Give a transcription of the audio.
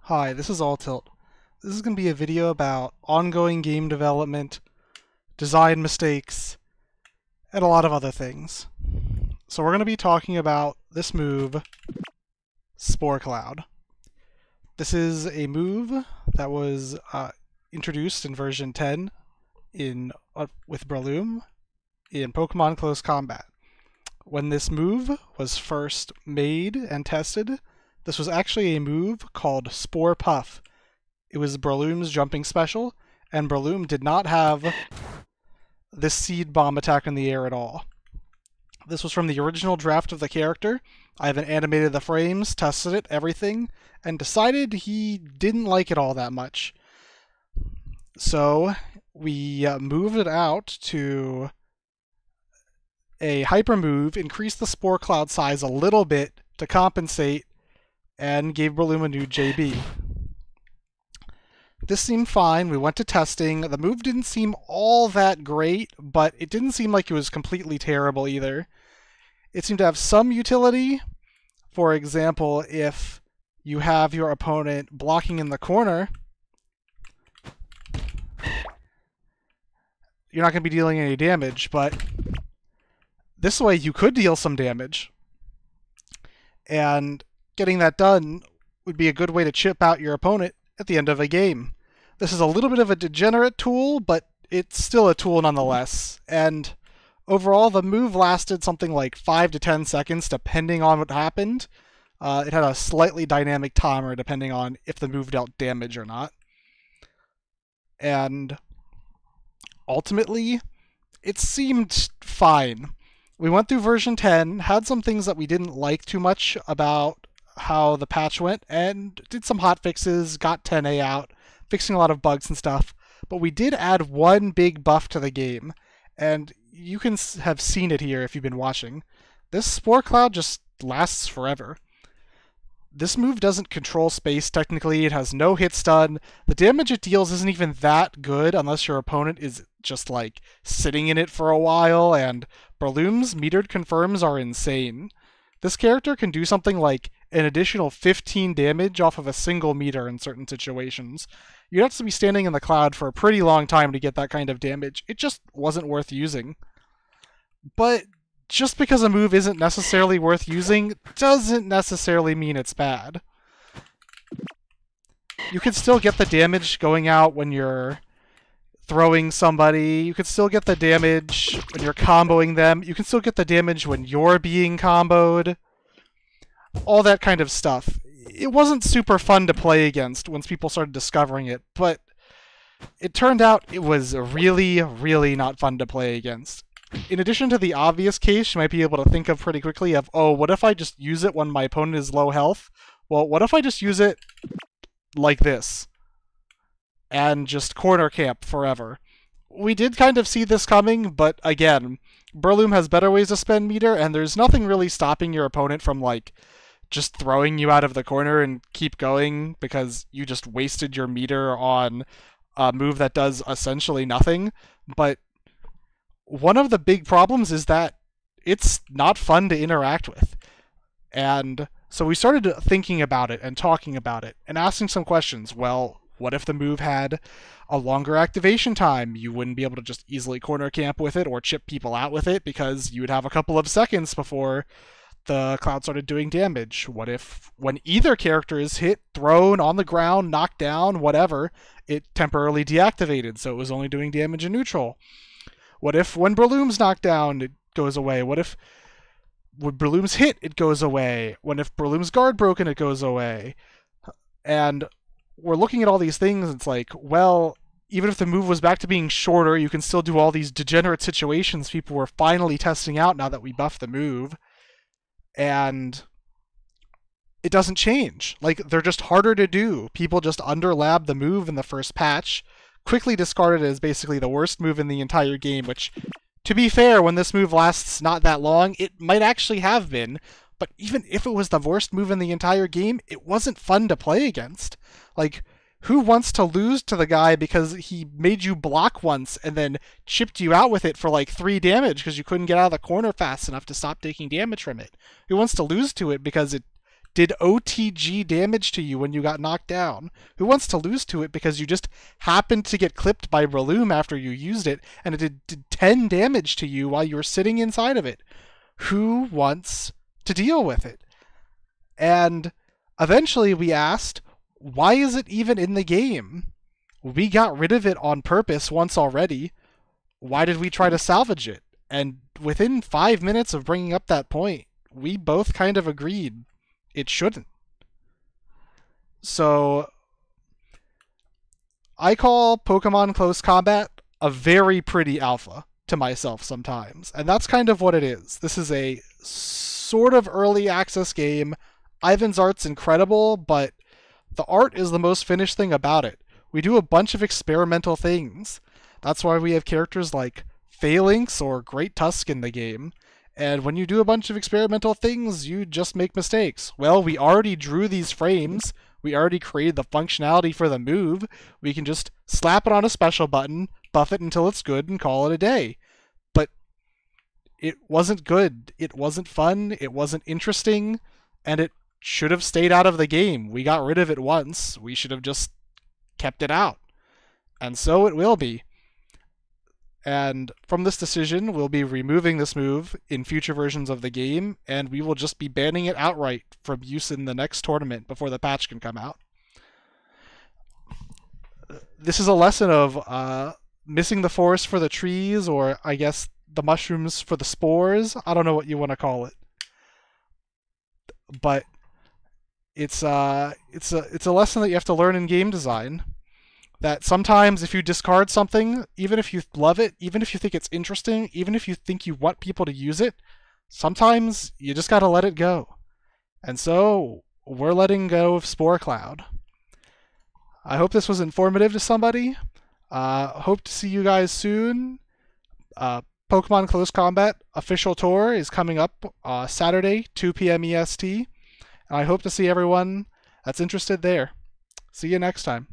Hi, this is Altilt. This is going to be a video about ongoing game development, design mistakes, and a lot of other things. So we're going to be talking about this move, Spore Cloud. This is a move that was introduced in version 10 with Breloom in Pokemon Close Combat. When this move was first made and tested, this was actually a move called Spore Puff. It was Breloom's jumping special, and Breloom did not have this seed bomb attack in the air at all. This was from the original draft of the character. I haven't animated the frames, tested it, everything, and decided he didn't like it all that much. So we moved it out to a hyper move, increased the Spore Cloud size a little bit to compensate, and gave Breloom a new JB. This seemed fine. We went to testing. The move didn't seem all that great, but it didn't seem like it was completely terrible either. It seemed to have some utility. For example, if you have your opponent blocking in the corner, you're not going to be dealing any damage, but this way you could deal some damage. And getting that done would be a good way to chip out your opponent at the end of a game. This is a little bit of a degenerate tool, but it's still a tool nonetheless. And overall, the move lasted something like 5 to 10 seconds, depending on what happened. It had a slightly dynamic timer, depending on if the move dealt damage or not. And ultimately, it seemed fine. We went through version 10, had some things that we didn't like too much about how the patch went, and did some hot fixes, got 10A out, fixing a lot of bugs and stuff. But we did add one big buff to the game, and you can have seen it here if you've been watching. This Spore Cloud just lasts forever. This move doesn't control space technically, it has no hit stun. The damage it deals isn't even that good unless your opponent is just like sitting in it for a while, and Breloom's metered confirms are insane. This character can do something like an additional 15 damage off of a single meter in certain situations. You'd have to be standing in the cloud for a pretty long time to get that kind of damage. It just wasn't worth using. But just because a move isn't necessarily worth using doesn't necessarily mean it's bad. You can still get the damage going out when you're throwing somebody. You can still get the damage when you're comboing them. You can still get the damage when you're being comboed. All that kind of stuff. It wasn't super fun to play against once people started discovering it, but it turned out it was really, really not fun to play against. In addition to the obvious case you might be able to think of pretty quickly of, oh, what if I just use it when my opponent is low health? Well, what if I just use it like this? And just corner camp forever. We did kind of see this coming, but again, Breloom has better ways to spend meter, and there's nothing really stopping your opponent from, like, just throwing you out of the corner and keep going because you just wasted your meter on a move that does essentially nothing. But one of the big problems is that it's not fun to interact with. And so we started thinking about it and talking about it and asking some questions. Well, what if the move had a longer activation time? You wouldn't be able to just easily corner camp with it or chip people out with it because you would have a couple of seconds before the cloud started doing damage. What if when either character is hit, thrown, on the ground, knocked down, whatever, it temporarily deactivated, so it was only doing damage in neutral? What if when Breloom's knocked down, it goes away? What if when Breloom's hit, it goes away? What if Breloom's guard broken, it goes away? And we're looking at all these things, it's like, well, even if the move was back to being shorter, you can still do all these degenerate situations people were finally testing out now that we buffed the move. And it doesn't change. Like, they're just harder to do. People just underlab the move in the first patch, quickly discarded it as basically the worst move in the entire game, which, to be fair, when this move lasts not that long, it might actually have been. But even if it was the worst move in the entire game, it wasn't fun to play against. Like, who wants to lose to the guy because he made you block once and then chipped you out with it for like 3 damage because you couldn't get out of the corner fast enough to stop taking damage from it? Who wants to lose to it because it did OTG damage to you when you got knocked down? Who wants to lose to it because you just happened to get clipped by Breloom after you used it, and it did 10 damage to you while you were sitting inside of it? Who wants to deal with it? And eventually we asked, why is it even in the game? We got rid of it on purpose once already. Why did we try to salvage it? And within 5 minutes of bringing up that point, we both kind of agreed it shouldn't. So I call Pokemon Close Combat a very pretty alpha to myself sometimes, and that's kind of what it is. This is a sort of early access game. Ivan's art's incredible, but the art is the most finished thing about it. We do a bunch of experimental things. That's why we have characters like Phalanx or Great Tusk in the game. And when you do a bunch of experimental things, you just make mistakes. Well, we already drew these frames. We already created the functionality for the move. We can just slap it on a special button, buff it until it's good, and call it a day. But it wasn't good. It wasn't fun. It wasn't interesting. And it should have stayed out of the game. We got rid of it once. We should have just kept it out. And so it will be. And from this decision, we'll be removing this move in future versions of the game, and we will just be banning it outright from use in the next tournament before the patch can come out. This is a lesson of missing the forest for the trees, or I guess the mushrooms for the spores. I don't know what you want to call it. But it's a lesson that you have to learn in game design. That sometimes if you discard something, even if you love it, even if you think it's interesting, even if you think you want people to use it, sometimes you just gotta let it go. And so, we're letting go of Spore Cloud. I hope this was informative to somebody. Hope to see you guys soon. Pokemon Close Combat official tour is coming up Saturday, 2 p.m. EST. And I hope to see everyone that's interested there. See you next time.